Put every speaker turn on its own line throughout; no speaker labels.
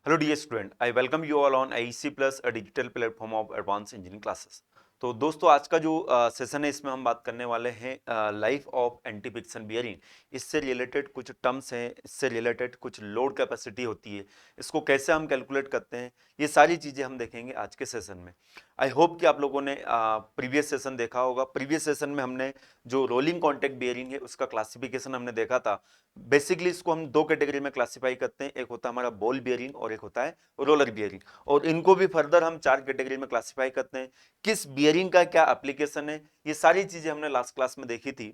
Hello dear student, I welcome you all on IEC Plus, a digital platform of advanced engineering classes. तो दोस्तों आज का जो session है इसमें हम बात करने वाले हैं life of anti friction bearing. इससे रिलेटेड कुछ टर्म्स हैं, इससे रिलेटेड कुछ लोड कैपेसिटी होती है, इसको कैसे हम कैलकुलेट करते हैं, ये सारी चीज़ें हम देखेंगे आज के सेशन में। आई होप कि आप लोगों ने प्रीवियस सेशन देखा होगा। प्रीवियस सेशन में हमने जो रोलिंग कॉन्टैक्ट बियरिंग है उसका क्लासिफिकेशन हमने देखा था। बेसिकली इसको हम दो कैटेगरी में क्लासिफाई करते हैं, एक होता है हमारा बॉल बियरिंग और एक होता है रोलर बियरिंग, और इनको भी फर्दर हम चार कैटेगरी में क्लासिफाई करते हैं। किस बियरिंग का क्या एप्लीकेशन है, ये सारी चीजें हमने लास्ट क्लास में देखी थी।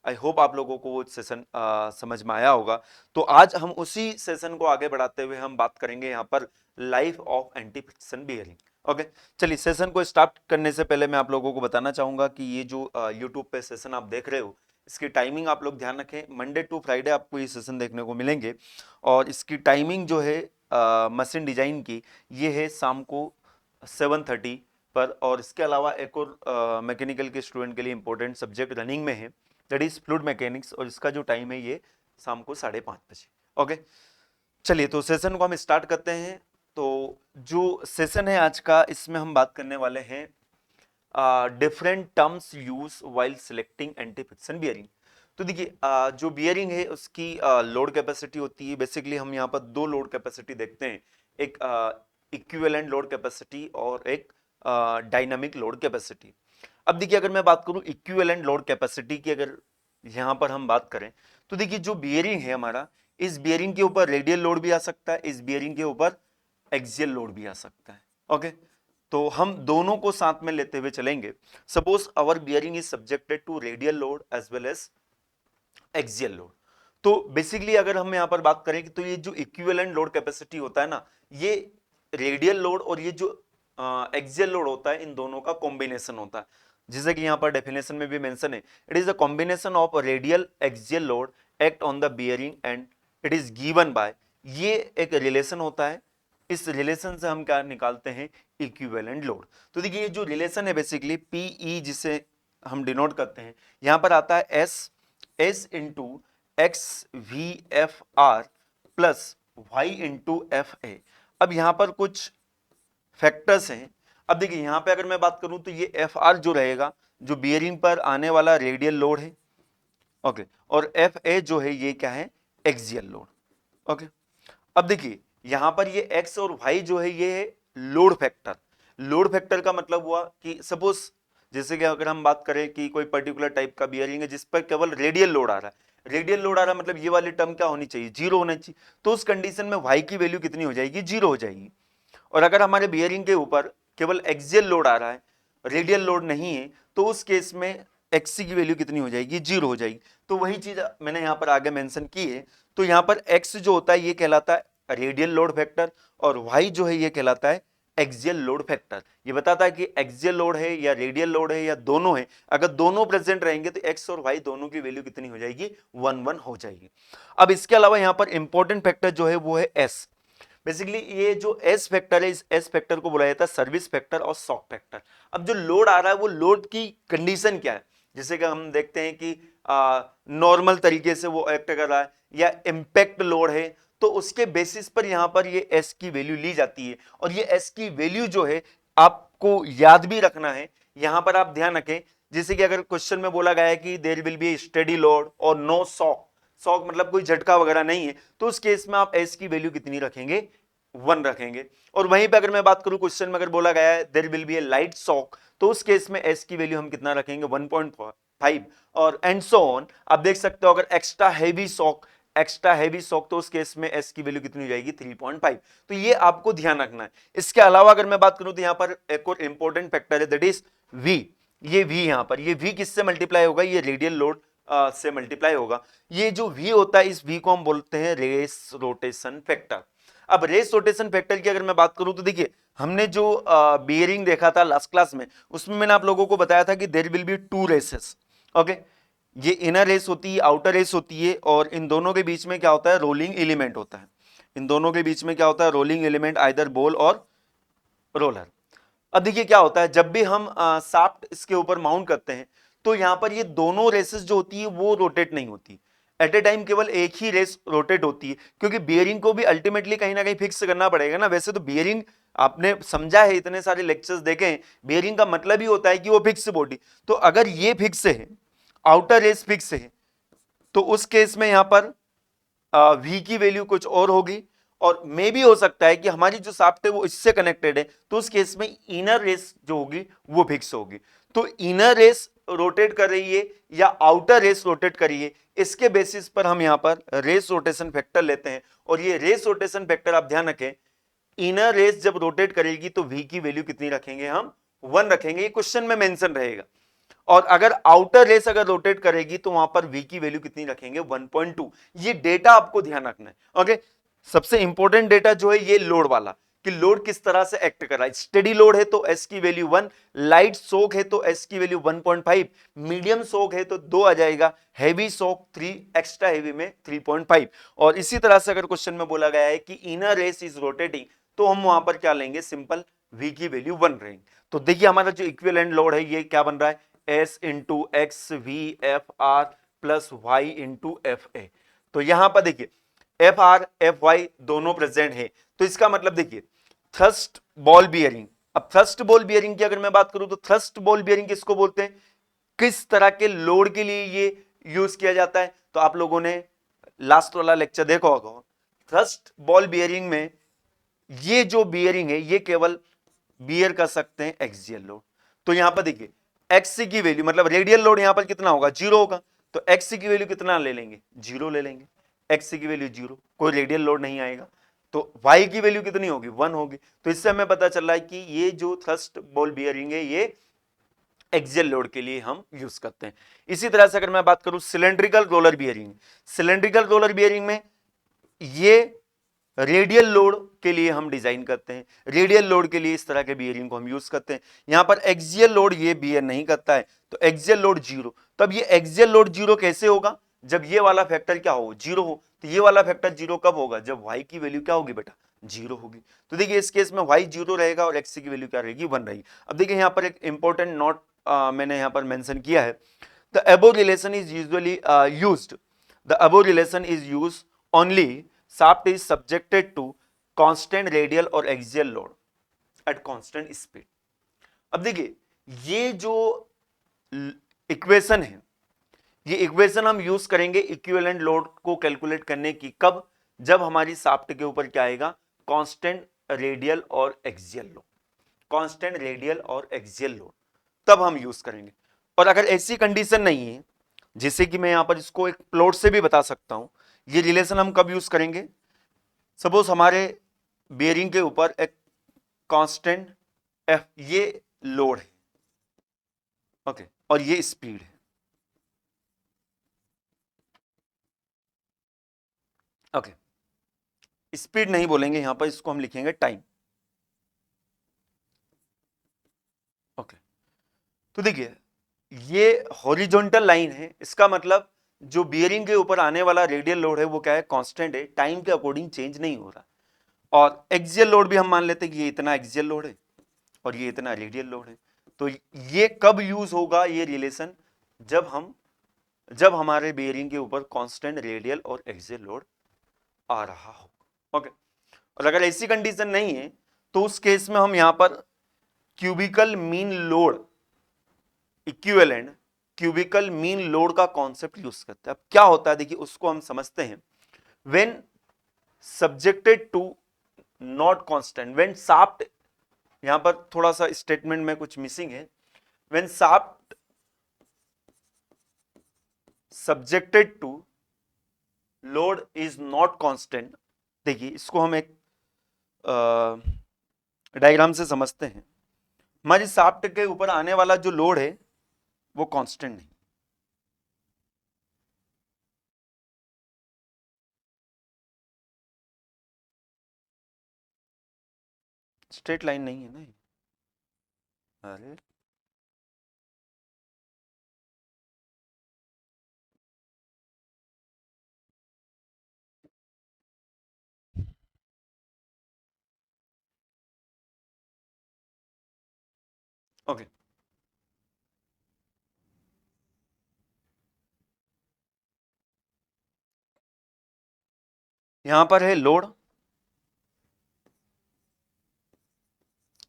आई होप आप लोगों को वो सेशन समझ में आया होगा। तो आज हम उसी सेशन को आगे बढ़ाते हुए हम बात करेंगे यहाँ पर life of anti friction bearing. Okay, चलिए सेशन को स्टार्ट करने से पहले मैं आप लोगों को बताना चाहूंगा कि ये जो यूट्यूब पे सेशन आप देख रहे हो, इसकी टाइमिंग आप लोग ध्यान रखें। मंडे टू फ्राइडे आपको ये सेशन देखने को मिलेंगे, और इसकी टाइमिंग जो है मशीन डिजाइन की, ये है शाम को 7:30 पर। और इसके अलावा एक और मैकेनिकल के स्टूडेंट के लिए इंपॉर्टेंट सब्जेक्ट रनिंग में है, दैट इज फ्लूइड मैकेनिक्स, और इसका जो टाइम है ये शाम को 5:30 बजे। ओके, चलिए तो सेशन को हम स्टार्ट करते हैं। तो जो सेशन है आज का, इसमें हम बात करने वाले हैं different terms use while selecting anti friction bearing. तो देखिए जो बियरिंग है उसकी लोड कैपेसिटी होती है। बेसिकली हम यहाँ पर दो लोड कैपेसिटी देखते हैं, एक इक्विवेलेंट लोड कैपेसिटी और एक डायनामिक लोड कैपेसिटी। अब देखिए अगर मैं बात करूं इक्विवेलेंट लोड कैपेसिटी की, अगर यहाँ पर हम बात करें तो देखिए जो बियरिंग है हमारा, इस बियरिंग के ऊपर रेडियल लोड भी आ सकता है, इस बियरिंग के ऊपर एक्सियल लोड भी आ सकता है। ओके, तो हम दोनों को साथ में लेते हुए चलेंगे। Suppose our bearing is subjected to radial load as well as axial load. तो बेसिकली अगर हम यहां पर बात करें कि तो ये जो इक्विवेलेंट लोड कैपेसिटी होता है ना, ये रेडियल लोड और ये जो एक्सियल लोड होता है, इन दोनों का कॉम्बिनेशन होता है। जैसे कि यहां पर डेफिनेशन में भी मेंशन है, it is the combination of radial axial load act on the bearing and it is given by, ये एक रिलेशन होता है। इस रिलेशन से हम क्या निकालते हैं, इक्विवेलेंट लोड। तो देखिए ये जो रिलेशन है बेसिकली पीई जिसे हम डिनोट करते हैं, यहां पर आता है S into X V F R plus Y into F A. अब यहां पर कुछ फैक्टर्स हैं। अब देखिए यहां पे अगर मैं बात करूं तो ये एफ आर जो रहेगा, जो बियरिंग पर आने वाला रेडियल लोड है। ओके, और एफ ए जो है ये क्या है, एक्सियल लोड। ओके, अब देखिए यहां पर ये x और y जो है ये है लोड फैक्टर। लोड फैक्टर का मतलब हुआ कि सपोज जैसे कि अगर हम बात करें कि कोई पर्टिकुलर टाइप का बियरिंग है जिस पर केवल रेडियल लोड आ रहा है, रेडियल लोड आ रहा है मतलब ये वाली टर्म क्या होनी चाहिए, जीरो होना चाहिए। तो उस कंडीशन में y की वैल्यू कितनी हो जाएगी, जीरो हो जाएगी। और अगर हमारे बियरिंग के ऊपर केवल एक्सियल लोड आ रहा है, रेडियल लोड नहीं है, तो उस केस में एक्सी की वैल्यू कितनी हो जाएगी, जीरो हो जाएगी। तो वही चीज मैंने यहां पर आगे मेंशन की है। तो यहां पर एक्स जो होता है ये कहलाता है रेडियल लोड फैक्टर, और वाई जो है ये कहलाता है एक्सियल लोड फैक्टर। ये बताता है कि एक्सियल लोड है या रेडियल लोड है या दोनों है। अगर दोनों प्रेजेंट रहेंगे तो एक्स और वाई दोनों की वैल्यू कितनी हो जाएगी, 1 1 हो जाएगी। अब इसके अलावा यहां पर इंपॉर्टेंट फैक्टर जो है वो है एस। बेसिकली ये जो एस फैक्टर है, इस एस फैक्टर को बोला जाता है सर्विस फैक्टर और शॉक फैक्टर। अब जो लोड आ रहा है वो लोड की कंडीशन क्या है, जैसे कि हम देखते हैं कि नॉर्मल तरीके से वो एक्ट कर रहा है या इंपैक्ट लोड है, तो उसके बेसिस पर यहां पर ये एस की वैल्यू ली जाती है। और ये एस की वैल्यू जो है आपको याद भी रखना है। यहां पर आप ध्यान रखें, जैसे कि अगर क्वेश्चन में बोला गया है कि there will be steady load और नो शॉक, शॉक मतलब कोई झटका वगैरह नहीं है, तो उस केस में आप एस की वैल्यू कितनी रखेंगे, 1 रखेंगे। और वहीं पे अगर मैं बात करूं क्वेश्चन में अगर बोला गया है there will be a light shock, तो उस केस में एस की वैल्यू हम कितना रखेंगे, 1.5। और एंड सो ऑन आप देख सकते हो। अगर एक्स्ट्रा हैवी शॉक, तो उस केस में एस की वैल्यू कितनी हो जाएगी, 3.5। तो ये आपको ध्यान रखना है। इसके अलावा अगर मैं बात करूं तो यहां पर एक और इंपॉर्टेंट फैक्टर है, दैट इज वी। ये वी यहां पर, ये वी किससे मल्टीप्लाई होगा, ये रेडियल लोड से मल्टीप्लाई होगा। ये जो v होता है, इस v को हम बोलते हैं रेस रोटेशन फैक्टर। अब रेस रोटेशन फैक्टर की अगर मैं बात करूं तो देखिए हमने जो बियरिंग देखा था लास्ट क्लास में, उसमें मैंने आप लोगों को बताया था कि there will be two races. Okay, ये इनर रेस होती है, आउटर रेस होती है, और इन दोनों के बीच में क्या होता है, रोलिंग एलिमेंट होता है। इन दोनों के बीच में क्या होता है, रोलिंग एलिमेंट, आइदर बॉल और रोलर। अब देखिए क्या होता है, जब भी हम शाफ्ट इसके ऊपर माउंट करते हैं तो यहां पर ये दोनों रेसेस जो होती है वो रोटेट नहीं होती। एट ए टाइम केवल एक ही रेस रोटेट होती है, क्योंकि बियरिंग को भी अल्टीमेटली कहीं ना कहीं फिक्स करना पड़ेगा ना। वैसे तो बियरिंग आपने समझा है, इतने सारे लेक्चर्स देखे हैं, बियरिंग का मतलब ही होता है कि वो फिक्स बॉडी। तो अगर ये फिक्स है, आउटर रेस फिक्स है, तो उस केस में यहां पर वी की वैल्यू कुछ और होगी, और मे भी हो सकता है कि हमारी जो शाफ्ट है वो इससे कनेक्टेड है, तो उस केस में इनर रेस जो होगी वो फिक्स होगी। तो इनर रेस रोटेट कर रही है या आउटर रेस रोटेट कर रही है, इसके बेसिस पर हम यहां पर रेस रोटेशन फैक्टर लेते हैं। और ये रेस रोटेशन फैक्टर आप ध्यान रखें, इनर रेस जब रोटेट करेगी तो वी की वैल्यू कितनी रखेंगे हम, 1 रखेंगे, ये क्वेश्चन में मेंशन रहेगा। और अगर आउटर रेस अगर रोटेट करेगी तो वहां पर वी की वैल्यू कितनी रखेंगे, 1.2। ये डेटा आपको ध्यान रखना है। ओके, सबसे इंपॉर्टेंट डेटा जो है ये लोड वाला, कि लोड किस तरह से एक्ट कर रहा है। स्टेडी लोड है तो एस की वैल्यू 1, लाइट शॉक है तो एस की वैल्यू 1.5, मीडियम शॉक है तो 2 आ जाएगा, हैवी शॉक 3, एक्स्ट्रा हैवी में 3.5। और इसी तरह से अगर क्वेश्चन में बोला गया है कि इनर रेस इज रोटेटिंग, तो हम वहां पर क्या लेंगे, सिंपल वी की वैल्यू 1 रहेंगे। तो देखिए हमारा जो इक्विवेलेंट लोड है ये क्या बन रहा है, S into X V F R plus Y into F A. तो यहां पर देखिए एफ आर एफ वाई दोनों प्रेजेंट है, तो इसका मतलब देखिए थ्रस्ट बॉल बियरिंग। अब थ्रस्ट बॉल बियरिंग की अगर मैं बात करूं तो थ्रस्ट बॉल बियरिंग किसको बोलते हैं, किस तरह के लोड के लिए ये यूज किया जाता है। तो आप लोगों ने लास्ट वाला लेक्चर देखा होगा, थ्रस्ट बॉल बियरिंग में ये जो बियरिंग है ये केवल बियर कर सकते हैं एक्सियल लोड। तो यहां पर देखिए एक्स की वैल्यू मतलब रेडियल लोड यहां पर कितना होगा, 0 होगा, तो एक्स की वैल्यू कितना ले लेंगे, 0 ले लेंगे, एक्स की वैल्यू 0, कोई रेडियल लोड नहीं आएगा। तो वाई की वैल्यू कितनी होगी, 1 होगी। तो इससे हमें पता चल रहा है कि ये जो थ्रस्ट बॉल बियरिंग है ये एक्सियल लोड के लिए हम यूज करते हैं। इसी तरह से अगर मैं बात करूं cylindrical roller bearing, cylindrical roller bearing में ये रेडियल लोड के लिए हम डिजाइन करते हैं, रेडियल लोड के लिए इस तरह के बियरिंग को हम यूज करते हैं। यहां पर एक्सियल लोड ये बियर नहीं करता है, तो एक्सियल लोड 0। तब ये एक्सियल लोड 0 कैसे होगा, जब ये वाला फैक्टर क्या हो, 0 हो। तो ये वाला फैक्टर 0 कब होगा, जब वाई की वैल्यू क्या होगी बेटा, 0 होगी। तो देखिए इस केस में वाई 0 रहेगा और एक्स की वैल्यू क्या रहेगी, 1 रहेगी। अब देखिए यहां पर एक इंपॉर्टेंट नोट मैंने यहां पर मेंशन किया है, the above relation is usually used, the above relation is used only shaft is subjected to constant radial और axial load at constant speed। अब देखिए ये जो इक्वेशन है, ये इक्वेशन हम यूज करेंगे इक्विवेलेंट लोड को कैलकुलेट करने की, कब, जब हमारी शाफ्ट के ऊपर क्या आएगा, कांस्टेंट रेडियल और एक्सियल लोड, कांस्टेंट रेडियल और एक्सियल लोड, तब हम यूज करेंगे। और अगर ऐसी कंडीशन नहीं है, जैसे कि मैं यहां पर इसको एक प्लॉट से भी बता सकता हूं, ये रिलेशन हम कब यूज करेंगे, सपोज हमारे बेयरिंग के ऊपर एक कांस्टेंट एफ ये लोड है, ओके, और ये स्पीड है, ओके, स्पीड नहीं बोलेंगे यहां पर, इसको हम लिखेंगे टाइम, ओके। तो देखिए ये हॉरिजॉन्टल लाइन है, इसका मतलब जो बियरिंग के ऊपर आने वाला रेडियल लोड है वो क्या है, कांस्टेंट है, टाइम के अकॉर्डिंग चेंज नहीं हो रहा। और एक्सियल लोड भी हम मान लेते हैं कि ये इतना एक्सियल लोड है और ये इतना रेडियल लोड है। तो ये कब यूज होगा ये रिलेशन, जब हमारे बेयरिंग के ऊपर कांस्टेंट रेडियल और एक्सियल लोड आ रहा हो, ओके। और अगर ऐसी कंडीशन नहीं है तो उस केस में हम यहां पर cubical mean load, equivalent cubical mean load का कॉन्सेप्ट यूज करते हैं। अब क्या होता है देखिए उसको हम समझते हैं, when subjected to not constant, when shaft, यहां पर थोड़ा सा स्टेटमेंट में कुछ मिसिंग है, when shaft subjected to load is not constant. देखिए इसको हम एक डायग्राम से समझते हैं, हमारी शाफ्ट के ऊपर आने वाला जो लोड है वो कांस्टेंट नहीं, स्ट्रेट लाइन नहीं है ना, अरे ओके। यहां पर है लोड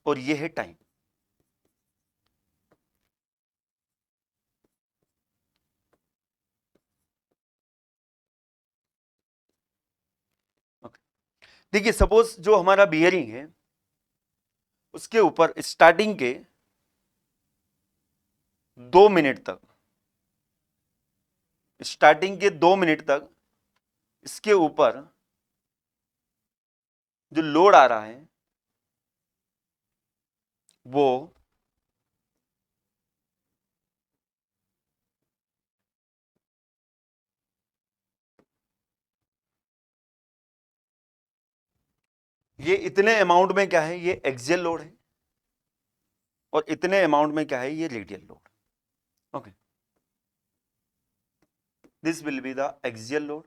और ये है टाइम। देखिए सपोज जो हमारा बियरिंग है उसके ऊपर स्टार्टिंग के 2 मिनट तक, स्टार्टिंग के 2 मिनट तक इसके ऊपर जो लोड आ रहा है वो ये इतने अमाउंट में क्या है, ये एक्सियल लोड है और इतने अमाउंट में क्या है, ये radial load. Okay, this will be the axial load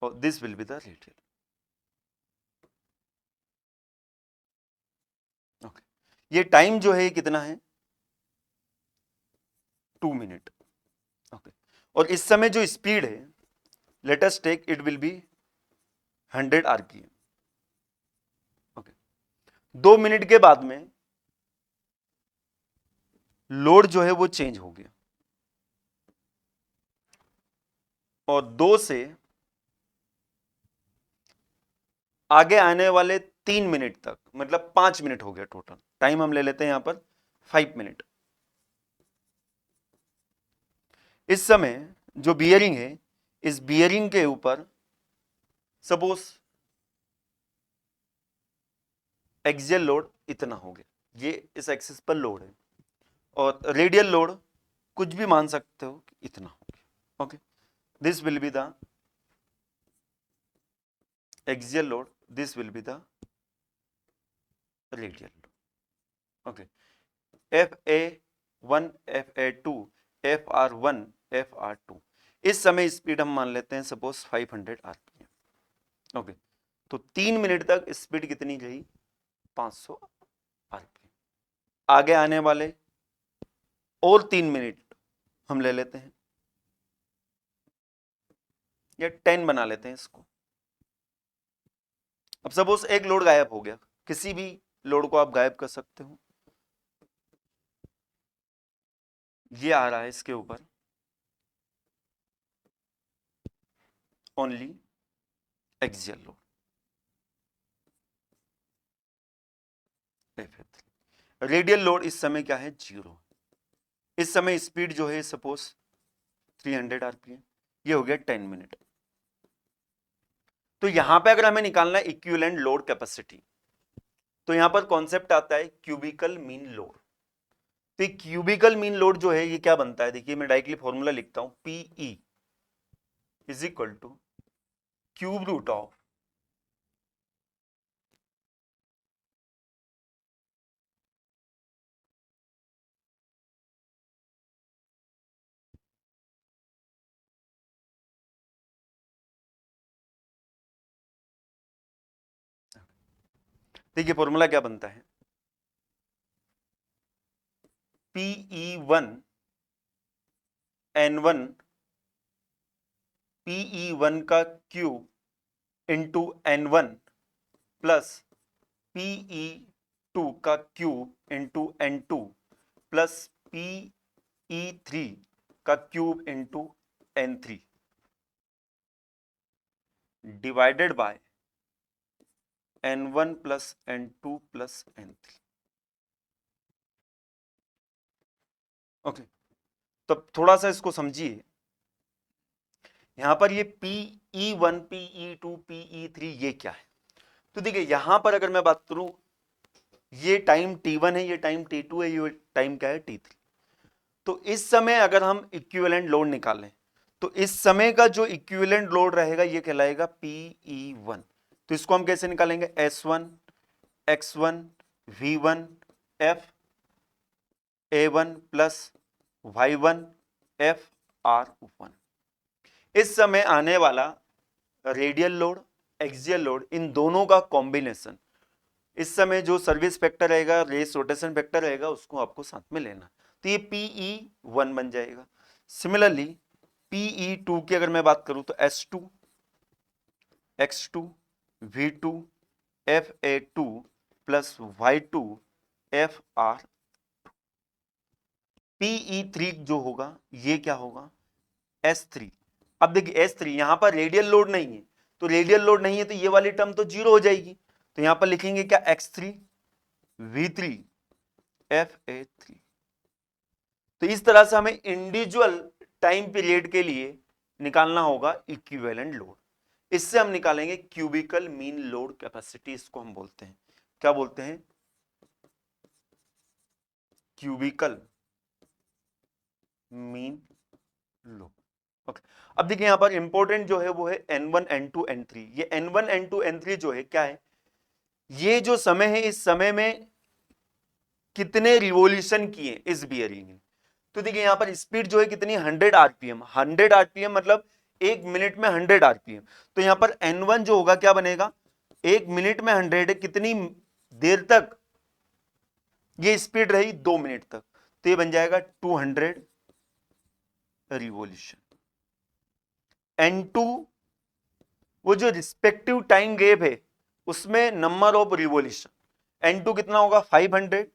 और this will be the radial. Okay, ये टाइम जो है कितना है, 2 मिनट। ओके, और इस समय जो स्पीड है, let us take it will be 100 RPM. Okay, 2 minute के बाद में लोड जो है वो चेंज हो गया और 2 से आगे आने वाले 3 मिनट तक, मतलब 5 मिनट हो गया टोटल टाइम, हम ले लेते हैं यहां पर 5 मिनट। इस समय जो बियरिंग है, इस बियरिंग के ऊपर सपोज एक्सियल लोड इतना हो गया, ये इस एक्सिस पर लोड है, और रेडियल लोड कुछ भी मान सकते हो कि इतना हो गया। Okay, this will be the axial load, this will be the radial load. Okay, FA1, FA2, FR1, FR2। इस समय स्पीड हम मान लेते हैं सपोज 500 आरपीएम। ओके, तो 3 मिनट तक स्पीड कितनी रही, 500 आरपीएम। आगे आने वाले और 3 मिनट हम ले लेते हैं, या 10 बना लेते हैं इसको। अब सपोज एक लोड गायब हो गया, किसी भी लोड को आप गायब कर सकते हो, ये आ रहा है इसके ऊपर only axial load, radial load इस समय क्या है, 0। इस समय स्पीड जो है सपोज 300 आरपीएम, ये हो गया 10 मिनट। तो यहां पे अगर हमें निकालना है इक्विवेलेंट लोड कैपेसिटी, तो यहां पर कॉन्सेप्ट आता है क्यूबिकल मीन लोड। तो क्यूबिकल मीन लोड जो है ये क्या बनता है, देखिए मैं डायरेक्टली फॉर्मूला लिखता हूं, PE is equal to cube root of देखिए फॉर्मूला क्या बनता है, PE1 N1 PE1 का cube into N1 plus PE2 का cube into N2 plus PE3 का cube into N3 divided by N1 plus N2 plus N3। Okay, तो थोड़ा सा इसको समझिए, यहां पर ये PE1 PE2 PE3 ये क्या है। तो देखिए यहां पर अगर मैं बात करूं, ये टाइम T1 है, ये टाइम T2 है, ये टाइम क्या है, T3। तो इस समय अगर हम इक्विवेलेंट लोड निकालें, तो इस समय का जो इक्विवेलेंट लोड रहेगा ये कहलाएगा PE1। तो इसको हम कैसे निकालेंगे, S1 X1 V1 F A1 plus Y1 F R1। इस समय आने वाला रेडियल लोड, एक्सियल लोड, इन दोनों का कॉम्बिनेशन, इस समय जो सर्विस फैक्टर रहेगा, रेस रोटेशन फैक्टर रहेगा, उसको आपको साथ में लेना। तो ये PE1 बन जाएगा। सिमिलरली PE2 की अगर मैं बात करूं तो S2 X2 V2 FA2 plus Y2 FR। PE3 जो होगा ये क्या होगा S3। अब देखिए S3 यहां पर रेडियल लोड नहीं है, तो रेडियल लोड नहीं है तो ये वाली टर्म तो जीरो हो जाएगी, तो यहां पर लिखेंगे क्या X3 V3 FA3। तो इस तरह से हमें इंडिविजुअल टाइम पीरियड के लिए निकालना होगा इक्विवेलेंट लोड। इससे हम निकालेंगे क्यूबिकल मीन लोड कैपेसिटी, इसको हम बोलते हैं, क्या बोलते हैं, क्यूबिकल मीन लोड। ओके, अब देखिए यहां पर इंपॉर्टेंट जो है वो है N1 N2 N3। ये N1 N2 N3 जो है क्या है, ये जो समय है इस समय में कितने रिवॉल्यूशन किए इस बियरिंग ने। तो देखिए यहां पर स्पीड जो है कितनी 100 आरपीएम, 100 आरपीएम मतलब एक मिनट में 100 आरपीएम। तो यहां पर N1 जो होगा क्या बनेगा, एक मिनट में 100 है, कितनी देर तक ये स्पीड रही, 2 मिनट तक, तो ये बन जाएगा 200 रिवॉल्यूशन। N2 वो जो रिस्पेक्टिव टाइम गैप है उसमें नंबर ऑफ रिवॉल्यूशन, N2 कितना होगा 500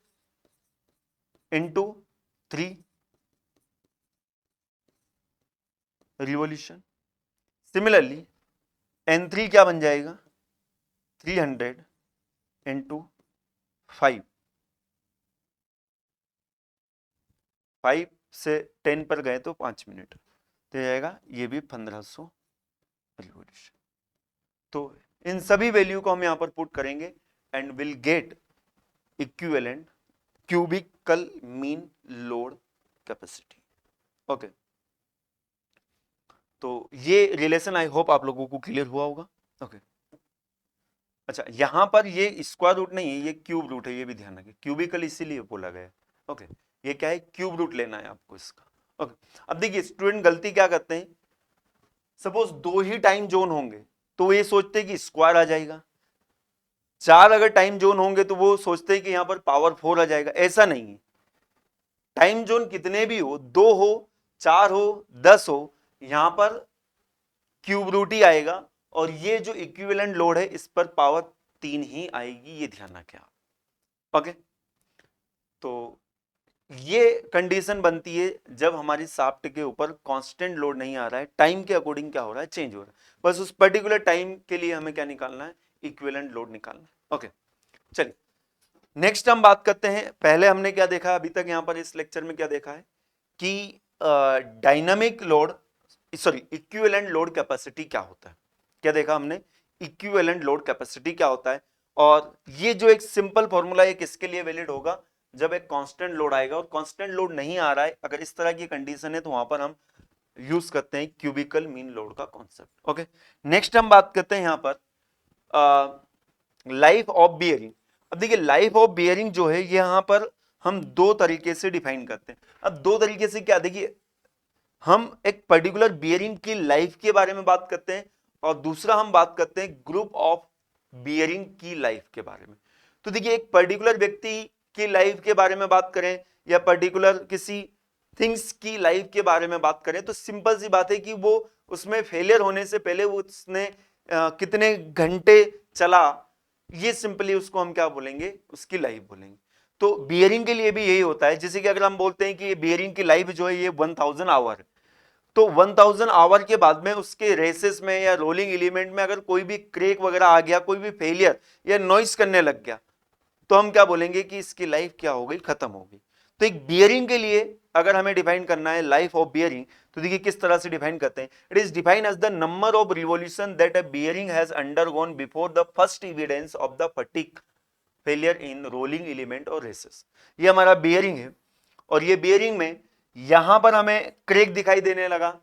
इंटू 3 रिवॉल्यूशन। सिमिलरली N3 क्या बन जाएगा 300 इंटू 5, 5 से 10 पर गए तो 5 मिनट, तो जाएगा ये भी 1500 रिवॉल्यूशन। तो इन सभी वैल्यू को हम यहां पर पुट करेंगे and will get equivalent cubical mean load capacity. Okay, तो ये रिलेशन आई होप आप लोगों को क्लियर हुआ होगा। ओके, अच्छा यहां पर ये स्क्वायर रूट नहीं है, ये क्यूब रूट है, ये भी ध्यान रखिए, क्यूबिकल इसीलिए बोला गया है। ओके, ये क्या है, क्यूब रूट लेना है आपको इसका। ओके, अब देखिए स्टूडेंट गलती क्या करते हैं, सपोज 2 ही टाइम जोन होंगे तो ये सोचते हैं कि स्क्वायर आ जाएगा, 4 अगर टाइम जोन होंगे तो वो सोचते हैं कि यहां पर पावर 4 आ जाएगा। ऐसा नहीं है, टाइम जोन कितने भी हो, 2 हो 4 हो 10 हो, यहां पर क्यूब रूट ही आएगा, और ये जो इक्विवेलेंट लोड है इस पर पावर 3 ही आएगी, ये ध्यान रखें आप। ओके, तो ये कंडीशन बनती है जब हमारी शाफ्ट के ऊपर कांस्टेंट लोड नहीं आ रहा है, टाइम के अकॉर्डिंग क्या हो रहा है, चेंज हो रहा है, बस उस पर्टिकुलर टाइम के लिए हमें क्या निकालना है, इक्विवेलेंट लोड निकालना है। ओके, चलिए नेक्स्ट हम बात करते हैं। पहले हमने क्या देखा अभी तक यहां पर इस लेक्चर में, क्या देखा है कि dynamic load, sorry equivalent load capacity क्या होता है, क्या देखा हमने, इक्विवेलेंट लोड कैपेसिटी क्या होता है। और ये जो एक सिंपल फॉर्मूला है किसके लिए वैलिड होगा, जब एक कांस्टेंट लोड आएगा, और कांस्टेंट लोड नहीं आ रहा है, अगर इस तरह की कंडीशन है तो वहां पर हम यूज करते हैं क्यूबिकल मीन लोड का कॉन्सेप्ट। ओके, नेक्स्ट हम बात करते हैं यहां पर लाइफ ऑफ बियरिंग। अब देखिए लाइफ ऑफ बियरिंग जो है ये यहां पर हम 2 तरीके से डिफाइन करते हैं। अब 2 तरीके से क्या, देखिए हम एक पर्टिकुलर बियरिंग की लाइफ के बारे में बात करते हैं, और दूसरा हम बात करते हैं ग्रुप ऑफ बियरिंग की लाइफ के बारे में। तो देखिए एक पर्टिकुलर व्यक्ति की लाइफ के बारे में बात करें या पर्टिकुलर किसी थिंग्स की लाइफ के बारे में बात करें, तो सिंपल सी बात है कि वो उसमें फेलियर होने से पहले वो उसने कितने घंटे चला, ये सिंपली उसको हम क्या बोलेंगे, उसकी लाइफ बोलेंगे। तो बियरिंग के लिए भी यही होता है, जैसे कि अगर हम बोलते हैं कि बियरिंग की लाइफ जो है ये 1000 आवर, तो 1000 आवर के बाद में उसके रेसेस में या रोलिंग एलिमेंट में अगर कोई भी क्रेक वगैरह आ गया, कोई भी फेलियर या नॉइस करने लग गया, तो हम क्या बोलेंगे कि इसकी लाइफ क्या हो गई, खत्म हो गई। तो एक बियरिंग के लिए अगर हमें डिफाइन करना है लाइफ ऑफ बियरिंग, तो देखिए किस तरह से डिफाइन करते हैं, it is defined as the number of revolution that a bearing has undergone before the first evidence of the fatigue failure in rolling element और रेसेस। ये हमारा बियरिंग है, और ये बियरिंग में यहां पर हमें क्रेक दिखाई देने लगा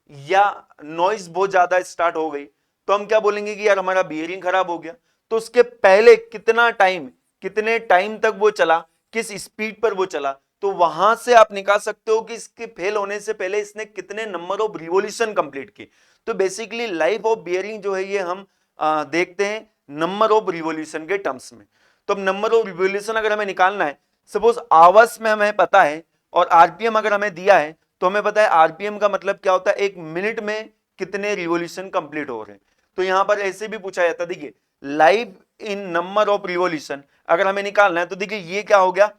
या नॉइस बहुत ज्यादा स्टार्ट हो गई, तो हम क्या बोलेंगे कि यार हमारा बियरिंग खराब हो गया। तो उसके पहले कितना टाइम, कितने टाइम तक वो चला, किस स्पीड पर वो चला, तो वहां से आप निकाल सकते हो कि इसके फेल होने से पहले इसने कितने नंबर ऑफ रिवॉल्यूशन कंप्लीट की। तो बेसिकली लाइफ ऑफ बियरिंग जो है ये हम देखते हैं नंबर ऑफ रिवॉल्यूशन के टर्म्स में। तो अब नंबर ऑफ रिवॉल्यूशन अगर हमें निकालना है, सपोज आवर्स में हमें पता है और आरपीएम अगर हमें दिया है, तो हमें पता है आरपीएम का मतलब क्या होता है, एक मिनट में कितने रिवॉल्यूशन कंप्लीट हो रहे हैं। तो यहां पर ऐसे भी पूछा जाता है, देखिए life in number of revolution अगर हमें निकालना है तो देखिए ये क्या हो गया,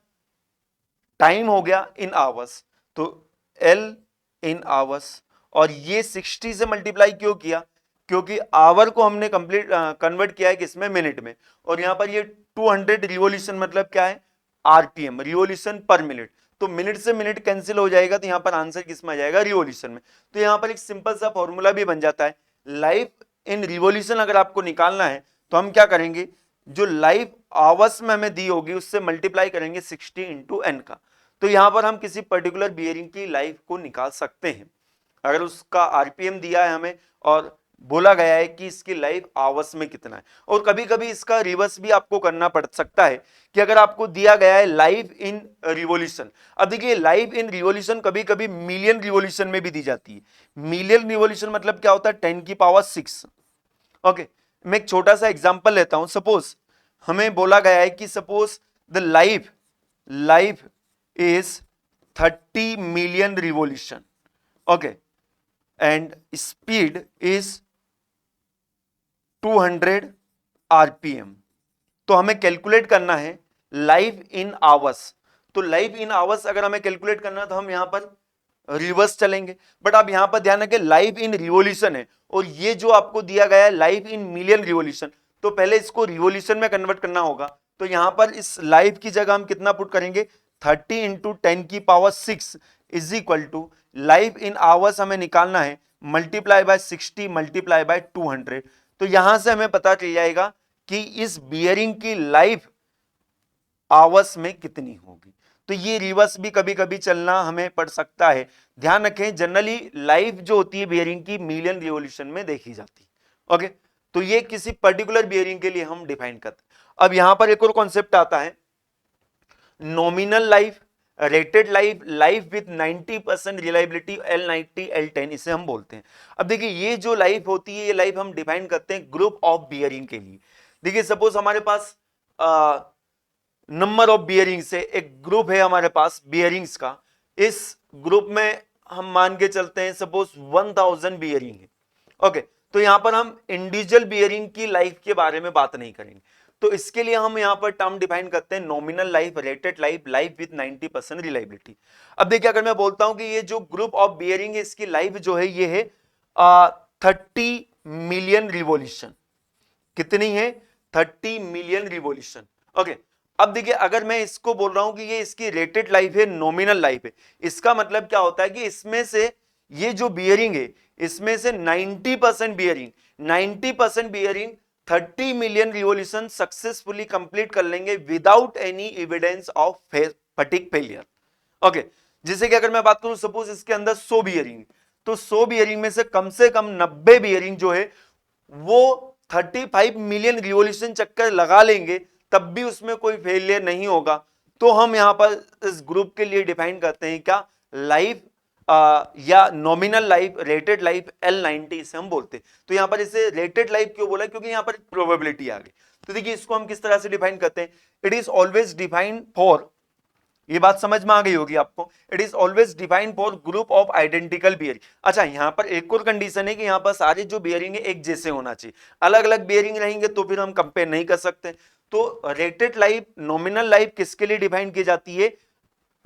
टाइम हो गया इन आवर्स, तो एल इन आवर्स, और ये 60 से मल्टीप्लाई क्यों किया, क्योंकि आवर को हमने कंप्लीट कन्वर्ट किया है किसमें, मिनट में, और यहां पर ये 200 रिवॉल्यूशन मतलब क्या है, आरपीएम, रिवॉल्यूशन पर मिनट, तो मिनट से मिनट कैंसिल हो जाएगा, तो यहां पर आंसर किस में आ जाएगा, रिवॉल्यूशन में। तो यहां पर एक सिंपल सा फॉर्मूला भी बन जाता है, लाइफ इन रिवॉल्यूशन अगर आपको निकालना है तो हम क्या करेंगे, जो लाइफ आवर्स में हमें दी होगी उससे मल्टीप्लाई करेंगे 60 इंटू एन का। तो यहां पर हम किसी पर्टिकुलर बियरिंग की लाइफ को निकाल सकते हैं, अगर उसका आरपीएम दिया है हमें और बोला गया है कि इसकी लाइफ आवर्स में कितना है। और कभी कभी इसका रिवर्स भी आपको करना पड़ सकता है कि अगर आपको दिया गया है लाइफ इन रिवॉल्यूशन, अब देखिए लाइफ इन रिवॉल्यूशन कभी कभी मिलियन रिवॉल्यूशन में भी दी जाती है। मिलियन रिवॉल्यूशन मतलब क्या होता है, 10⁶। ओके, मैं एक छोटा सा एग्जांपल लेता हूं, सपोज हमें बोला गया है कि suppose the life life is 30 million revolution, okay, and speed is 200 RPM. तो हमें कैलकुलेट करना है लाइफ इन आवर्स, तो लाइफ इन आवर्स अगर हमें कैलकुलेट करना है तो हम यहां पर रिवर्स चलेंगे, बट आप यहां पर ध्यान रखें लाइफ इन रिवॉल्यूशन है, और ये जो आपको दिया गया है लाइफ इन मिलियन रिवॉल्यूशन, तो पहले इसको रिवॉल्यूशन में कन्वर्ट करना होगा। तो यहां पर इस लाइफ की जगह हम कितना पुट करेंगे, 30 into 10⁶ is equal to life in hours हमें निकालना है, मल्टीप्लाई बाय 60 मल्टीप्लाई बाय 200। तो यहां से हमें पता चल जाएगा कि इस बियरिंग की लाइफ आवर्स में कितनी होगी। तो ये रिवर्स भी कभी कभी चलना हमें पड़ सकता है, ध्यान रखें जनरली लाइफ जो होती है बियरिंग की मिलियन रिवॉल्यूशन में देखी जाती है। ओके, तो ये किसी पर्टिकुलर बियरिंग के लिए हम डिफाइन करते हैं। अब यहां पर एक और कॉन्सेप्ट आता है nominal life, rated life, life with 90% reliability, L90 L10 इसे हम बोलते हैं। अब देखिए ये जो लाइफ होती है ये लाइफ हम डिफाइन करते हैं ग्रुप ऑफ बियरिंग के लिए। देखिए सपोज हमारे पास नंबर ऑफ बियरिंग से एक ग्रुप है हमारे पास बियरिंग्स का, इस ग्रुप में हम मान के चलते हैं सपोज 1000 बियरिंग है। ओके, तो यहां पर हम इंडिविजुअल बियरिंग की लाइफ के बारे में बात नहीं करेंगे, तो इसके लिए हम यहां पर टर्म डिफाइन करते हैं nominal life, rated life, life with 90% reliability. अब देखिए अगर मैं बोलता हूं कि ये जो ग्रुप ऑफ बियरिंग है इसकी लाइफ जो है ये है 30 मिलियन रिवॉल्यूशन, कितनी है, 30 मिलियन रिवॉल्यूशन। ओके, अब देखिए अगर मैं इसको बोल रहा हूं कि ये इसकी रेटेड लाइफ है, नॉमिनल लाइफ है, इसका मतलब क्या होता है कि इसमें से ये जो बियरिंग है इसमें से 90% bearing 90% bearing 30 million revolution successfully complete कर लेंगे without any evidence of fatigue failure. Okay, जैसे कि अगर मैं बात करूं सपोज इसके अंदर 100 बियरिंग, तो 100 बियरिंग में से कम 90 बियरिंग जो है वो 35 मिलियन रिवॉल्यूशन चक्कर लगा लेंगे तब भी उसमें कोई फेलियर नहीं होगा। तो हम यहां पर इस ग्रुप के लिए डिफाइन करते हैं क्या, लाइफ या nominal life, rated life, L90 इसे हम बोलते हैं। तो यहां पर इसे रेटेड लाइफ क्यों बोला, क्योंकि यहां पर प्रोबेबिलिटी आ गई। तो देखिए इसको हम किस तरह से डिफाइन करते हैं, it is always defined for, ये बात समझ में आ गई होगी आपको, it is always defined for group of identical bearing. अच्छा, यहां पर एक और कंडीशन है कि यहां पर सारे जो बियरिंग है एक जैसे होना चाहिए, अलग अलग बियरिंग रहेंगे तो फिर हम कंपेयर नहीं कर सकते। तो रेटेड लाइफ, नॉमिनल लाइफ किसके लिए डिफाइन की जाती है,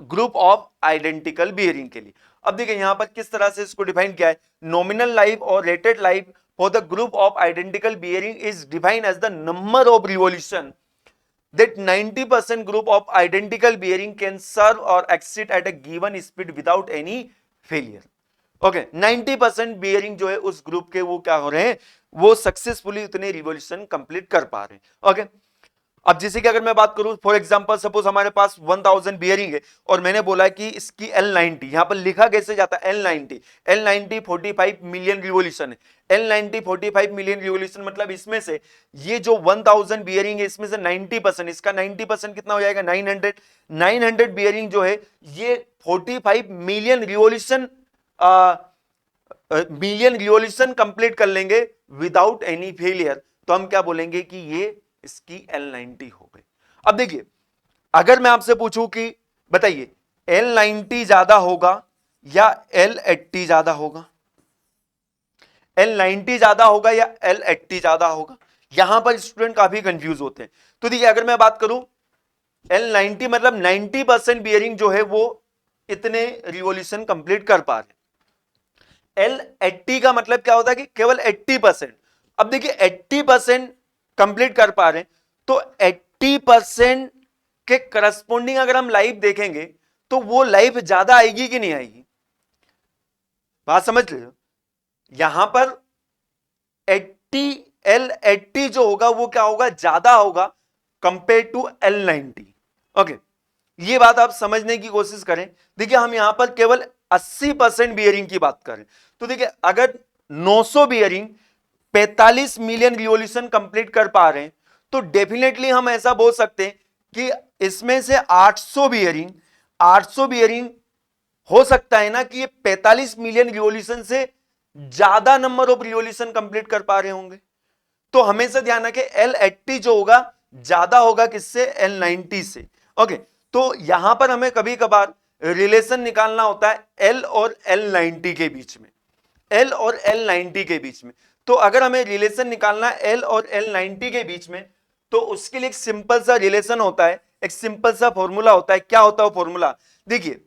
ग्रुप ऑफ आइडेंटिकल बियरिंग के लिए। अब देखिए यहां पर किस तरह से इसको डिफाइन किया है, नॉमिनल लाइफ और rated life for the group of identical bearing is defined as the number of revolution that 90% group of identical bearing can serve or exit at a given speed without any failure. Okay, 90% bearing जो है उस group के वो क्या हो रहे हैं, वो सक्सेसफुली उतने रिवॉल्यूशन कंप्लीट कर पा रहे हैं। ओके, अब जैसे कि अगर मैं बात करूं फॉर एग्जांपल सपोज हमारे पास 1000 बियरिंग है और मैंने बोला कि इसकी L90, यहां पर लिखा कैसे जाता है L90 45 मिलियन रिवॉल्यूशन है। L90 45 मिलियन रिवॉल्यूशन मतलब इसमें से ये जो 1000 बियरिंग है इसमें से 90%, इसका 90% कितना हो जाएगा, 900 बियरिंग जो है ये 45 मिलियन रिवॉल्यूशन कंप्लीट कर लेंगे विदाउट एनी फेलियर। तो हम क्या बोलेंगे कि ये इसकी L90 हो गई। अब देखिए अगर मैं आपसे पूछूं कि बताइए L90 ज्यादा होगा या L80 ज्यादा होगा? L90 ज्यादा होगा या L80 ज्यादा होगा? यहां पर स्टूडेंट काफी कंफ्यूज होते हैं। तो देखिए अगर मैं बात करूं L90 मतलब 90% बियरिंग जो है वो इतने रिवॉल्यूशन कंप्लीट कर पा रहे। L80 का मतलब क्या होता है कि केवल 80%। अब देखिए 80% कंप्लीट कर पा रहे हैं, तो 80% के करस्पॉन्डिंग अगर हम लाइफ देखेंगे तो वो लाइफ ज्यादा आएगी कि नहीं आएगी? बात समझ रहे हो? यहां पर 80 L80 जो होगा वो क्या होगा? ज्यादा होगा कंपेयर टू L90। ओके, ये बात आप समझने की कोशिश करें। देखिए हम यहां पर केवल 80% बियरिंग की बात करें तो देखिए अगर 900 बियरिंग 45 मिलियन रिवॉल्यूशन कंप्लीट कर पा रहे हैं तो डेफिनेटली हम ऐसा बोल सकते हैं कि इसमें से 800 बियरिंग हो सकता है ना कि ये 45 मिलियन रिवॉल्यूशन से ज्यादा नंबर ऑफ रिवॉल्यूशन कंप्लीट कर पा रहे होंगे। तो हमेशा ध्यान रखें L80 जो होगा ज्यादा होगा किससे? L90 से। ओके, तो यहां पर हमें कभी कभार रिलेशन निकालना होता है L और L90 के बीच में, L और L90 के बीच में। तो अगर हमें रिलेशन निकालना है L और L90 के बीच में तो उसके लिए एक सिंपल सा रिलेशन होता है, एक सिंपल सा फॉर्मूला होता है। क्या होता है वो फॉर्मूला? देखिए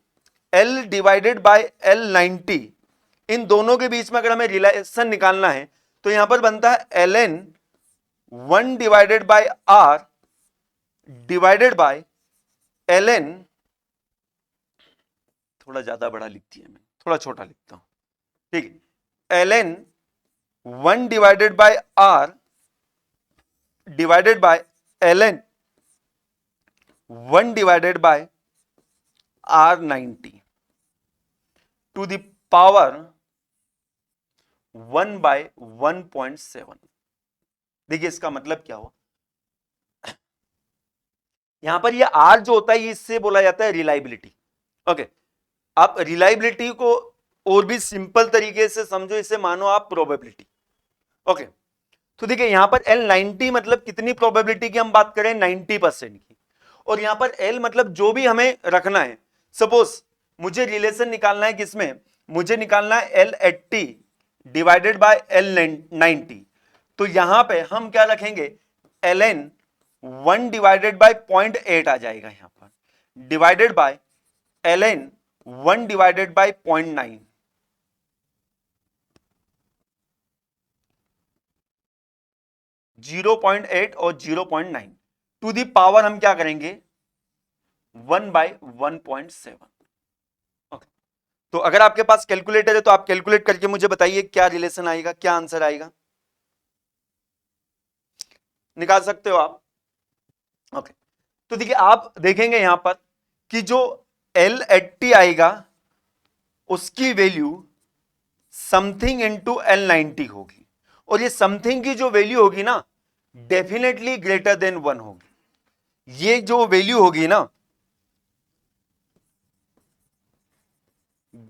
L डिवाइडेड बाय L90, इन दोनों के बीच में अगर हमें रिलेशन निकालना है तो यहां पर बनता है ln 1 divided by R divided by ln, थोड़ा ज्यादा बड़ा लिख दिया मैं, थोड़ा छोटा लिखता हूं, ठीक है, ln 1 divided by R divided by ln 1 divided by R90 to the power 1 by 1.7। देखिए इसका मतलब क्या हुआ? यहां पर ये R जो होता है इससे बोला जाता है रिलायबिलिटी। ओके, आप रिलायबिलिटी को और भी सिंपल तरीके से समझो, इसे मानो आप प्रोबेबिलिटी। ओके, तो देखिए यहां पर L90 मतलब कितनी प्रोबेबिलिटी की हम बात करें? 90% की। और यहां पर L मतलब जो भी हमें रखना है, सपोज मुझे रिलेशन निकालना है किसमें? मुझे निकालना है L80 डिवाइडेड बाय L90। तो यहां पे हम क्या रखेंगे? ln 1 डिवाइडेड बाय 0.8 आ जाएगा यहां पर, divided by ln 1 divided bye 0.9। 0.8 और 0.9 टू दी पावर हम क्या करेंगे? 1 बाय 1.7। ओके, तो अगर आपके पास कैलकुलेटर है तो आप कैलकुलेट करके मुझे बताइए क्या रिलेशन आएगा, क्या आंसर आएगा, निकाल सकते हो आप? ओके, तो देखिए आप देखेंगे यहां पर कि जो L80 आएगा उसकी वैल्यू समथिंग इंटू L90 होगी, और ये समथिंग की जो वैल्यू होगी ना डेफिनेटली ग्रेटर देन 1 होगी। ये जो वैल्यू होगी ना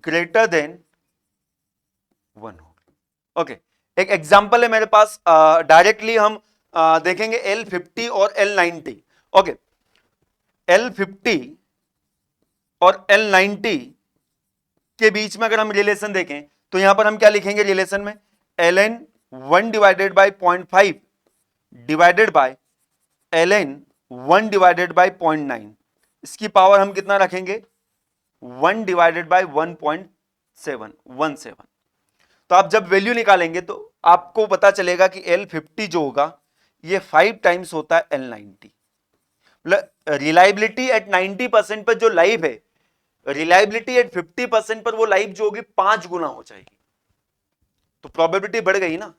ग्रेटर देन 1 होगी। ओके, एक एग्जांपल है मेरे पास, डायरेक्टली हम देखेंगे L50 और L90। ओके, L50 और L90 के बीच में अगर हम रिलेशन देखें तो यहां पर हम क्या लिखेंगे रिलेशन में? ln 1 divided bye 0.5 divided by ln 1 divided bye 0.9, इसकी पावर हम कितना रखेंगे? 1 डिवाइडेड बाय 1.7। तो आप जब वैल्यू निकालेंगे तो आपको पता चलेगा कि L50 जो होगा ये 5 टाइम्स होता है L90। मतलब रिलायबिलिटी एट 90% पर जो लाइफ है, रिलायबिलिटी एट 50% पर वो लाइफ जो होगी 5 गुना हो जाएगी। तो प्रोबेबिलिटी बढ़ गई ना।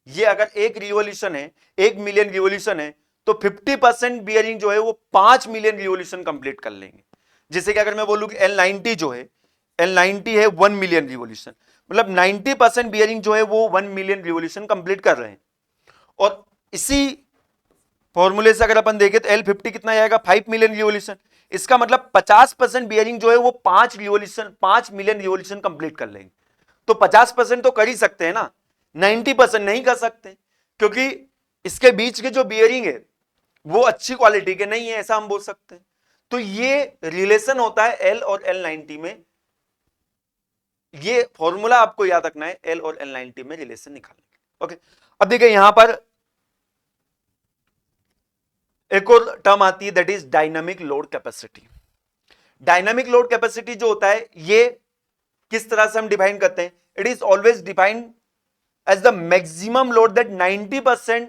ये अगर एक रिवॉल्यूशन है, 1 मिलियन रिवॉल्यूशन है, तो 50% बियरिंग जो है वो 5 मिलियन रिवॉल्यूशन कंप्लीट कर लेंगे। जैसे कि अगर मैं बोलूं कि L90 जो है, L90 है 1 मिलियन रिवॉल्यूशन, मतलब 90% बियरिंग जो है वो 1 मिलियन रिवॉल्यूशन कंप्लीट कर रहे हैं। और इसी फॉर्मूले से अगर अपन देखें तो L50 कितना आएगा? 5 मिलियन रिवॉल्यूशन। इसका मतलब 50% बियरिंग जो है वो 5 मिलियन रिवॉल्यूशन कंप्लीट कर लेंगे। तो 50% तो कर ही सकते हैं ना, 90% नहीं कर सकते, क्योंकि इसके बीच के जो बियरिंग है वो अच्छी क्वालिटी के नहीं है, ऐसा हम बोल सकते हैं। तो ये रिलेशन होता है L और L90 में, ये फॉर्मूला आपको याद रखना है एल और L90 में रिलेशन निकालने के। ओके, अब देखिए यहां पर एक और टर्म आती है that is dynamic load capacity. Dynamic load capacity जो होता है ये किस तरह से हम डिफाइन करते हैं? It is always defined as the maximum load that 90%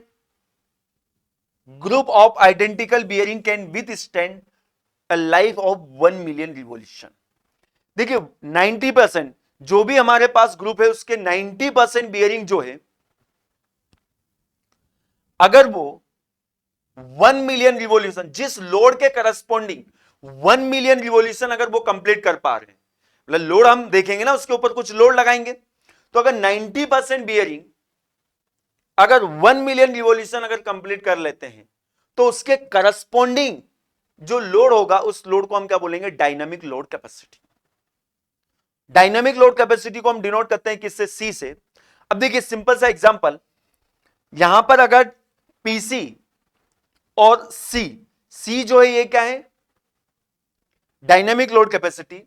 group of identical bearing can withstand a life of 1 million revolution. देखिए 90% जो भी हमारे पास ग्रुप है उसके 90% बियरिंग जो है, अगर वो 1 मिलियन रिवॉल्यूशन, जिस लोड के करस्पॉन्डिंग 1 मिलियन रिवॉल्यूशन अगर वो कंप्लीट कर पा रहे हैं, मतलब लोड हम देखेंगे ना, उसके ऊपर कुछ लोड लगाएंगे, तो अगर 90% बियरिंग अगर 1 मिलियन रिवॉल्यूशन अगर कंप्लीट कर लेते हैं, तो उसके करस्पॉन्डिंग जो लोड होगा उस लोड को हम क्या बोलेंगे? Dynamic load capacity. Dynamic load capacity को हम डिनोट करते हैं किससे? सी से। अब देखिए सिंपल सा एग्जांपल, यहां पर अगर पीसी और सी जो है ये क्या है? Dynamic load capacity.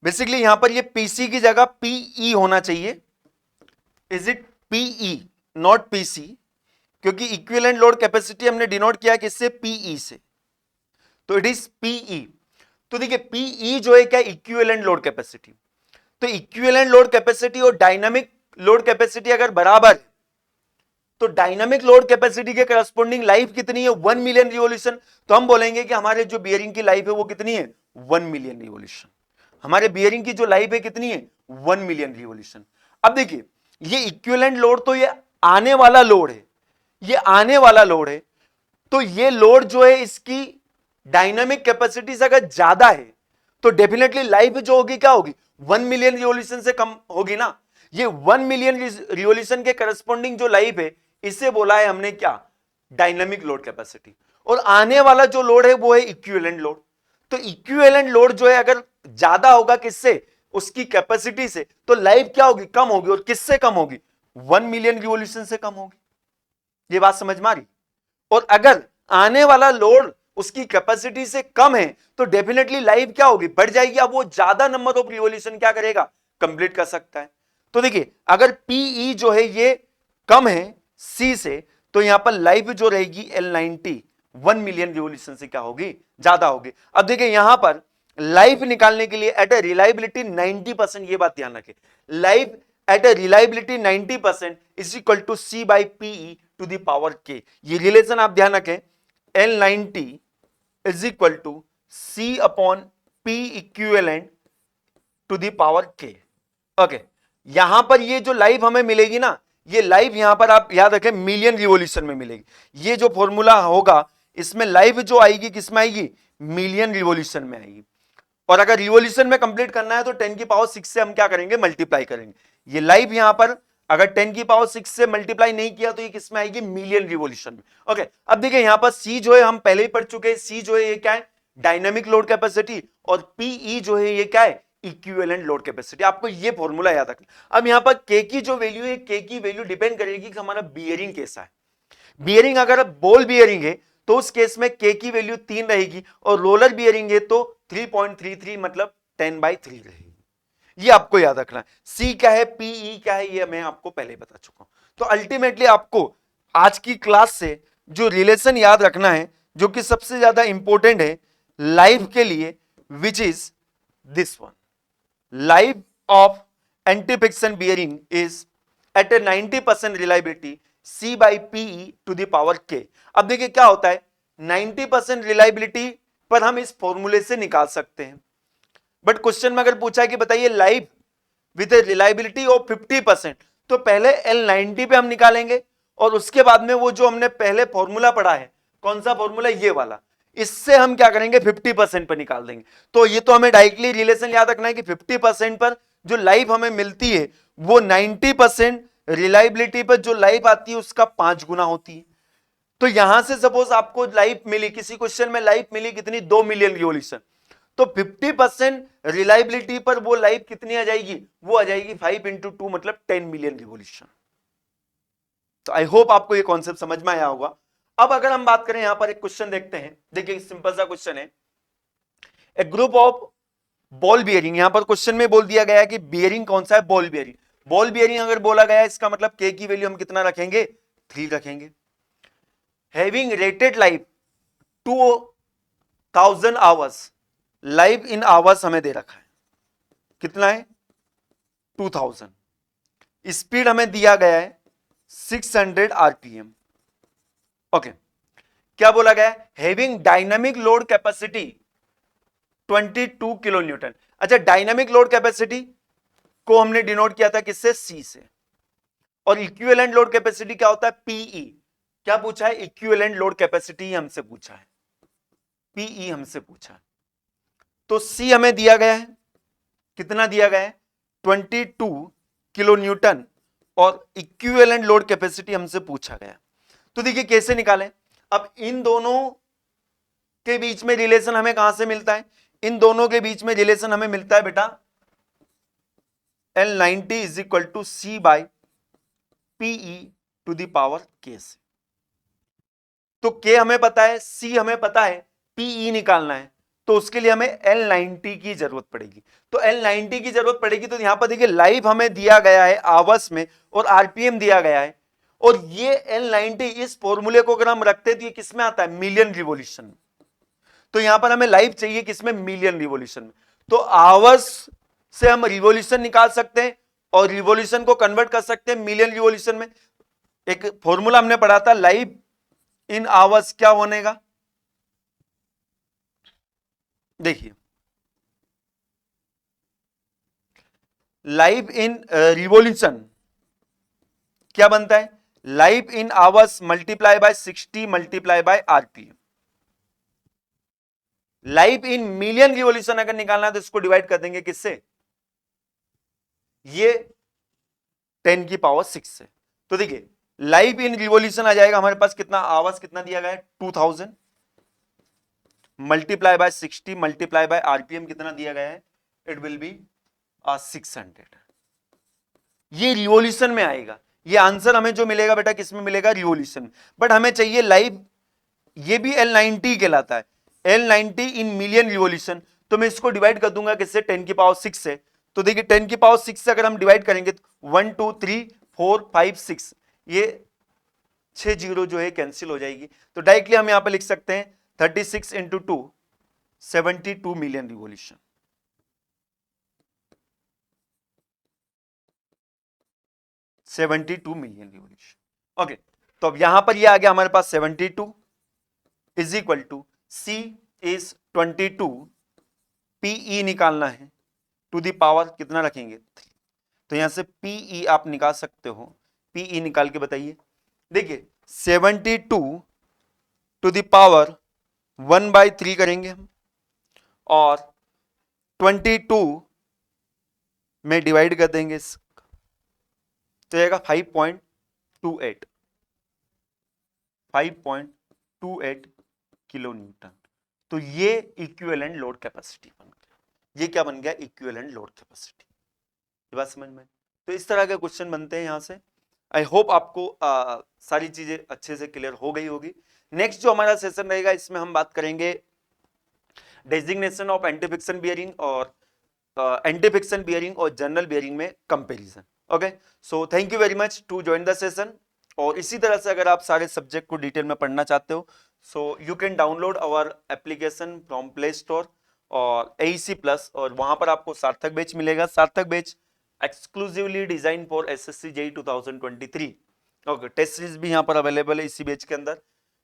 बेसिकली यहां पर ये पीसी की जगह पीई होना चाहिए। Is it PE not PC? क्योंकि इक्विवेलेंट लोड कैपेसिटी हमने डिनोट किया किससे? पीई से, तो इट इज पीई। तो देखिए पीई जो है क्या? Equivalent load capacity. तो इक्विवेलेंट लोड कैपेसिटी और डायनामिक लोड कैपेसिटी अगर बराबर, तो डायनामिक लोड कैपेसिटी के करस्पॉन्डिंग लाइफ कितनी है? 1 मिलियन रिवॉल्यूशन। तो हम बोलेंगे कि हमारे जो बियरिंग की लाइफ है वो कितनी है? 1 मिलियन रिवॉल्यूशन। हमारे बियरिंग की जो लाइफ है कितनी है? 1 मिलियन रिवॉल्यूशन। अब देखिए ये इक्विवेलेंट लोड, तो ये आने वाला लोड है, ये आने वाला लोड है। तो ये लोड जो है इसकी डायनामिक कैपेसिटी से अगर ज्यादा है, तो डेफिनेटली लाइफ जो होगी क्या होगी? 1 मिलियन रिवॉल्यूशन से कम होगी ना। ये 1 मिलियन रिवॉल्यूशन के करस्पॉन्डिंग जो लाइफ है, इसे बोला है हमने क्या? Dynamic load capacity. और आने वाला जो लोड है वो है इक्विवेलेंट लोड। तो इक्विवेलेंट लोड जो है अगर ज्यादा होगा किससे? उसकी कैपेसिटी से, तो लाइफ क्या होगी? कम होगी। और किससे कम होगी? 1 मिलियन रिवॉल्यूशन से कम होगी। ये बात समझ में आ रही? और अगर आने वाला लोड उसकी कैपेसिटी से कम है, तो डेफिनेटली लाइफ क्या होगी? बढ़ जाएगी। अब वो ज्यादा नंबर ऑफ रिवॉल्यूशन क्या करेगा? कंप्लीट कर सकता है। तो देखिए अगर पीई जो है ये कम है सी से, तो यहां पर लाइफ जो रहेगी L90 1 मिलियन रिवॉल्यूशन से क्या होगी? ज्यादा होगी। अब देखिए यहां पर लाइफ निकालने के लिए एट ए रिलायबिलिटी 90%, ये बात ध्यान रखें, life at a reliability 90% is equal to C by PE to the power K. ये रिलेशन आप ध्यान रखें, L90 is equal to C upon P equivalent to the power K. Okay, यहां पर ये जो लाइफ हमें मिलेगी ना, ये लाइफ यहां पर आप याद रखें मिलियन रिवॉल्यूशन में मिलेगी। ये जो फॉर्मूला होगा इसमें लाइफ जो आएगी किस में आएगी? मिलियन रिवॉल्यूशन में आएगी। और अगर रिवॉल्यूशन में कंप्लीट करना है तो 10 की पावर 6 से हम क्या करेंगे? मल्टीप्लाई करेंगे। ये लाइफ यहां पर अगर 10 की पावर 6 से मल्टीप्लाई नहीं किया तो ये किस में आएगी? मिलियन रिवॉल्यूशन में। ओके, अब देखिए यहां पर सी जो है हम पहले ही पढ़ चुके हैं, सी जो है ये क्या है? Dynamic load capacity. और पीई जो है ये क्या है? Equivalent load capacity. आपको ये फॉर्मूला याद रखना। अब यहां पर के की जो वैल्यू है, के की वैल्यू डिपेंड करेगी कि हमारा बियरिंग कैसा है। बियरिंग अगर बॉल बियरिंग है तो उस केस में के की वैल्यू 3 रहेगी, और रोलर बियरिंग है तो 3.33 मतलब 10/3 रहेगी। ये आपको याद रखना है। सी क्या है, पीई क्या है, ये मैं आपको पहले बता चुका हूं। तो अल्टीमेटली आपको आज की क्लास से जो रिलेशन याद रखना है, जो कि सबसे ज्यादा इंपॉर्टेंट है लाइफ के लिए, which is this one, life of antifriction bearing is at a 90% reliability C by PE to the power K। अब देखिए क्या होता है, 90% रिलायबिलिटी पर हम इस फॉर्मूले से निकाल सकते हैं। बट क्वेश्चन में अगर पूछा है कि बताइए life with A reliability of 50%, तो पहले L90 पे हम निकालेंगे, और उसके बाद में वो जो हमने पहले फॉर्मूला पढ़ा है, कौन सा फॉर्मूला? ये वाला, इससे हम क्या करेंगे? 50% पर निकाल देंगे। तो ये तो हमें डायरेक्टली रिलेशन याद रखना है कि 50% पर जो लाइफ हमें मिलती है वो 90% रिलायबिलिटी पर जो लाइफ आती है उसका 5 गुना होती है। तो यहां से सपोज आपको लाइफ मिली, किसी क्वेश्चन में लाइफ मिली कितनी? 2 मिलियन रिवॉल्यूशन। तो 50% रिलायबिलिटी पर वो लाइफ कितनी आ जाएगी? वो आ जाएगी 5 इंटू 2 मतलब 10 मिलियन रिवॉल्यूशन। तो आई होप आपको ये कॉन्सेप्ट समझ में आया होगा। अब अगर हम बात करें, यहां पर एक क्वेश्चन देखते हैं। देखिए सिंपल सा क्वेश्चन है, ए ग्रुप ऑफ बॉल बियरिंग, यहां पर क्वेश्चन में बोल दिया गया है कि बियरिंग कौन सा है, बॉल बियरिंग। बॉल बियरिंग अगर बोला गया है इसका मतलब के की वैल्यू हम कितना रखेंगे, 3 रखेंगे। Having rated life 2000 hours, live in hours हमें दे रखा है, कितना है 2000। स्पीड हमें दिया गया है 600 आरपीएम। ओके, क्या बोला गया है, having dynamic load capacity 22 kilo Newton. अच्छा, डायनामिक लोड कैपेसिटी को हमने डिनोट किया था किससे, सी से। और इक्विवेलेंट लोड कैपेसिटी क्या होता है, पीई। क्या पूछा है, इक्विवेलेंट लोड कैपेसिटी हमसे पूछा है, पीई हमसे पूछा है। तो सी हमें दिया गया है, कितना दिया गया है 22 किलो न्यूटन, और इक्विवेलेंट लोड कैपेसिटी हमसे पूछा गया। तो देखिए कैसे निकालें। अब इन दोनों के बीच में रिलेशन हमें कहां से मिलता है, इन दोनों के बीच में रिलेशन हमें मिलता है बेटा L90 is equal to C by PE to the power K से। तो के हमें पता है, सी हमें पता है, पीई निकालना है, तो उसके लिए हमें L90 की जरूरत पड़ेगी। तो L90 की जरूरत पड़ेगी, तो यहां पर देखिए लाइव हमें दिया गया है आवर्स में और आरपीएम दिया गया है, और ये L90 इस फॉर्मूले को अगर हम रखते हैं तो ये किस में आता है, मिलियन रिवॉल्यूशन में। तो यहां पर हमें लाइव चाहिए किसमें, मिलियन रिवॉल्यूशन में। तो आवर्स से हम रिवॉल्यूशन निकाल सकते हैं और रिवॉल्यूशन को कन्वर्ट कर सकते हैं मिलियन रिवॉल्यूशन में। एक फॉर्मूला हमने पढ़ा था, लाइव इन आवर्स क्या बनेगा, देखिए लाइव इन रिवॉल्यूशन क्या बनता है, live in hours multiply by 60 multiply by RPM. Live in million revolution अगर निकालना है तो इसको डिवाइड कर देंगे किससे, ये 10 की पावर 6 से। तो देखिए लाइव इन रिवॉल्यूशन आ जाएगा हमारे पास, कितना आवर्स कितना दिया गया है 2000 multiply by 60 multiply by RPM कितना दिया गया है, इट विल बी 600। ये रिवॉल्यूशन में आएगा, ये आंसर हमें जो मिलेगा बेटा किसमें मिलेगा, रिवॉल्यूशन। बट हमें चाहिए लाइव, ये भी L90 कहलाता है, L90 इन मिलियन रिवॉल्यूशन। तो मैं इसको डिवाइड कर दूंगा किससे, 10 की पावर 6 से। तो देखिए 10 की पावर 6 से अगर हम डिवाइड करेंगे तो 1 2 3 4 5 6, ये 6 जीरो जो है कैंसिल हो जाएगी। तो डायरेक्टली हम यहां पर लिख सकते हैं 36 into 2 72 million revolution. Million revolution. Okay, तो अब यहां पर ये आ गया हमारे पास 72 is equal to C is 22, PE निकालना है टू दी पावर कितना रखेंगे 3। तो यहां से पीई आप निकाल सकते हो, पीई निकाल के बताइए। देखिए 72 टू दी पावर 1/3 करेंगे हम, और 22 में डिवाइड कर देंगे, तो जाएगा 5.28 किलो न्यूटन। तो ये इक्विवेलेंट लोड कैपेसिटी बन गया, ये क्या बन गया, इक्विवेलेंट लोड कैपेसिटी। ये बात समझ में। तो इस तरह के क्वेश्चन बनते हैं यहां से। आई होप आपको सारी चीजें अच्छे से क्लियर हो गई होगी। नेक्स्ट जो हमारा सेशन रहेगा इसमें हम बात करेंगे designation of anti friction bearing और एंटी फ्रिक्शन बियरिंग और जनरल बियरिंग में comparison. Okay, so thank you very much to join the session. और इसी तरह से अगर आप सारे सब्जेक्ट को डिटेल में पढ़ना चाहते हो, so you can download our application from play store और AEC प्लस, और वहां पर आपको सार्थक बैच मिलेगा। Sarthak batch exclusively design for SSC JEE 2023। Okay, test series भी यहाँ पर अवेलेबल है इसी बैच के अंदर।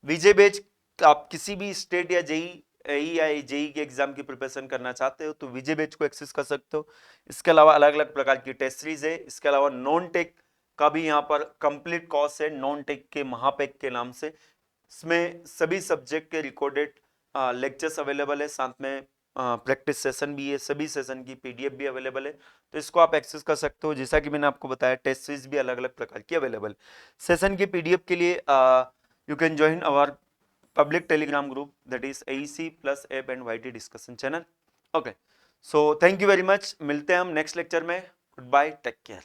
विजय बैच, आप किसी भी स्टेट या जेई के एग्जाम की प्रिपरेशन करना चाहते हो तो विजय बैच को एक्सेस कर सकते हो। इसके अलावा अलग अलग प्रकार की टेस्ट सीरीज है। इसके अलावा नॉन टेक का भी यहाँ पर कंप्लीट कोर्स है, नॉन टेक के महापेक के नाम से। इसमें सभी सब्जेक्ट के रिकॉर्डेड लेक्चर्स अवेलेबल है, साथ में प्रैक्टिस सेशन भी है, सभी सेशन की PDF भी अवेलेबल है। तो इसको आप एक्सेस कर सकते हो। जैसा कि मैंने आपको बताया टेस्ट सीरीज भी अलग अलग प्रकार की अवेलेबल। सेशन की PDF के लिए you can join our public telegram group, that is AEC plus app and YT discussion channel. Okay, so thank you very much। मिलते हैं हम नेक्स्ट लेक्चर में। Good bye, take care.